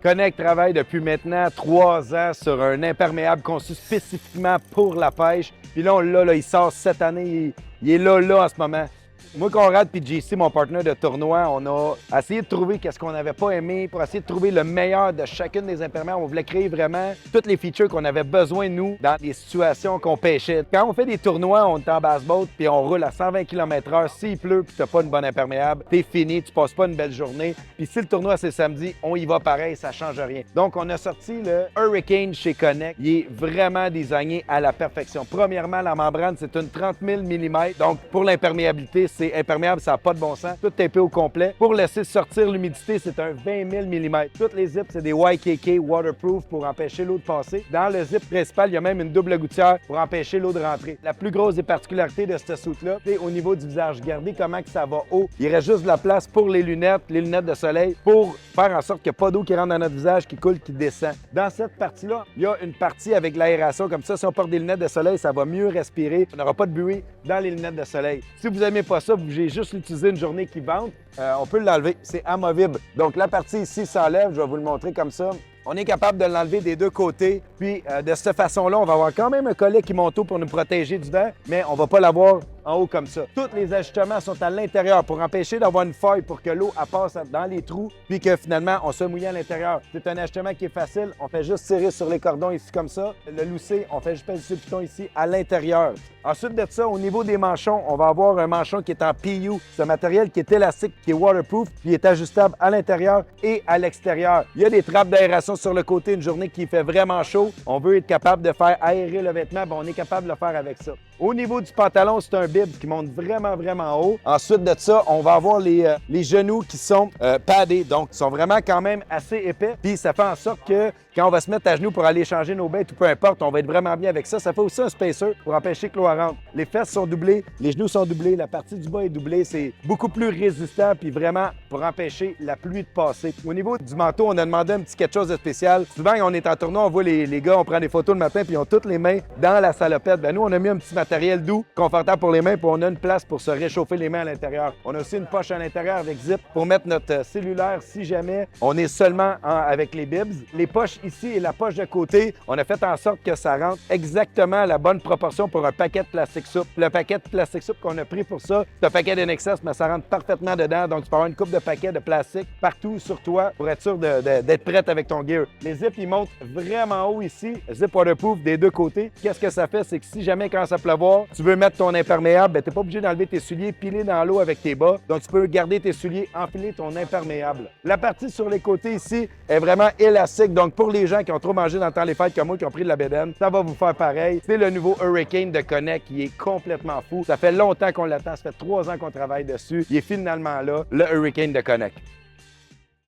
Connect travaille depuis maintenant 3 ans sur un imperméable conçu spécifiquement pour la pêche. Puis là, on l'a, là, il sort cette année, il est là en ce moment. Moi, Conrad puis JC, mon partenaire de tournoi, on a essayé de trouver qu'est-ce qu'on n'avait pas aimé pour essayer de trouver le meilleur de chacune des imperméables. On voulait créer vraiment toutes les features qu'on avait besoin, nous, dans les situations qu'on pêchait. Quand on fait des tournois, on est en basse-boat puis on roule à 120 km/h. S'il pleut puis t'as pas une bonne imperméable, t'es fini, tu passes pas une belle journée. Puis si le tournoi, c'est samedi, on y va pareil, ça change rien. Donc, on a sorti le Hurricane chez Connect. Il est vraiment designé à la perfection. Premièrement, la membrane, c'est une 30 000 mm. Donc, pour l'imperméabilité, c'est imperméable, ça n'a pas de bon sens. Tout tapé au complet. Pour laisser sortir l'humidité, c'est un 20 000 mm. Toutes les zips, c'est des YKK waterproof pour empêcher l'eau de passer. Dans le zip principal, il y a même une double gouttière pour empêcher l'eau de rentrer. La plus grosse des particularités de cette soute-là, c'est au niveau du visage. Regardez comment que ça va haut. Il reste juste de la place pour les lunettes de soleil, pour faire en sorte qu'il n'y a pas d'eau qui rentre dans notre visage, qui coule, qui descend. Dans cette partie-là, il y a une partie avec l'aération. Comme ça, si on porte des lunettes de soleil, ça va mieux respirer. On n'aura pas de buée dans les lunettes de soleil. Si vous n'aimez pas ça, vous pouvez juste l'utiliser une journée qui vente. On peut l'enlever. C'est amovible. Donc, la partie ici s'enlève. Je vais vous le montrer comme ça. On est capable de l'enlever des deux côtés. Puis, de cette façon-là, on va avoir quand même un collet qui monte haut pour nous protéger du vent, mais on ne va pas l'avoir en haut comme ça. Tous les ajustements sont à l'intérieur pour empêcher d'avoir une faille pour que l'eau passe dans les trous, puis que finalement, on se mouille à l'intérieur. C'est un ajustement qui est facile. On fait juste tirer sur les cordons ici comme ça. Le lousser, on fait juste passer le piton ici à l'intérieur. Ensuite de ça, au niveau des manchons, on va avoir un manchon qui est en PU. C'est un matériel qui est élastique, qui est waterproof, puis il est ajustable à l'intérieur et à l'extérieur. Il y a des trappes d'aération sur le côté une journée qui fait vraiment chaud. On veut être capable de faire aérer le vêtement, on est capable de le faire avec ça. Au niveau du pantalon, c'est un bib qui monte vraiment haut. Ensuite de ça, on va avoir les genoux qui sont paddés, donc ils sont vraiment quand même assez épais. Puis ça fait en sorte que quand on va se mettre à genoux pour aller changer nos bêtes ou peu importe, on va être vraiment bien avec ça. Ça fait aussi un spacer pour empêcher que l'eau rentre. Les fesses sont doublées, les genoux sont doublés, la partie du bas est doublée. C'est beaucoup plus résistant puis vraiment pour empêcher la pluie de passer. Au niveau du manteau, on a demandé un petit quelque chose de spécial. Souvent, quand on est en tournoi, on voit les gars, on prend des photos le matin puis ils ont toutes les mains dans la salopette. Ben nous, on a mis un petit matériel doux, confortable pour les mains, puis on a une place pour se réchauffer les mains à l'intérieur. On a aussi une poche à l'intérieur avec zip pour mettre notre cellulaire si jamais on est seulement avec les bibs. Les poches ici et la poche de côté, on a fait en sorte que ça rentre exactement à la bonne proportion pour un paquet de plastique souple. Le paquet de plastique souple qu'on a pris pour ça, c'est un paquet d'NXS, mais ça rentre parfaitement dedans. Donc, tu peux avoir une coupe de paquets de plastique partout sur toi pour être sûr d'être prête avec ton gear. Les zips, ils montent vraiment haut ici. Zip waterproof des deux côtés. Qu'est-ce que ça fait? C'est que si jamais quand ça pleuvoir, tu veux mettre ton imperméable, ben, tu n'es pas obligé d'enlever tes souliers, piler dans l'eau avec tes bas. Donc, tu peux garder tes souliers, enfiler ton imperméable. La partie sur les côtés ici est vraiment élastique. Donc, pour les gens qui ont trop mangé dans le temps des fêtes comme moi, qui ont pris de la bédaine, ça va vous faire pareil. C'est le nouveau Hurricane de Connect qui est complètement fou. Ça fait longtemps qu'on l'attend. Ça fait 3 ans qu'on travaille dessus. Il est finalement là, le Hurricane de Connect.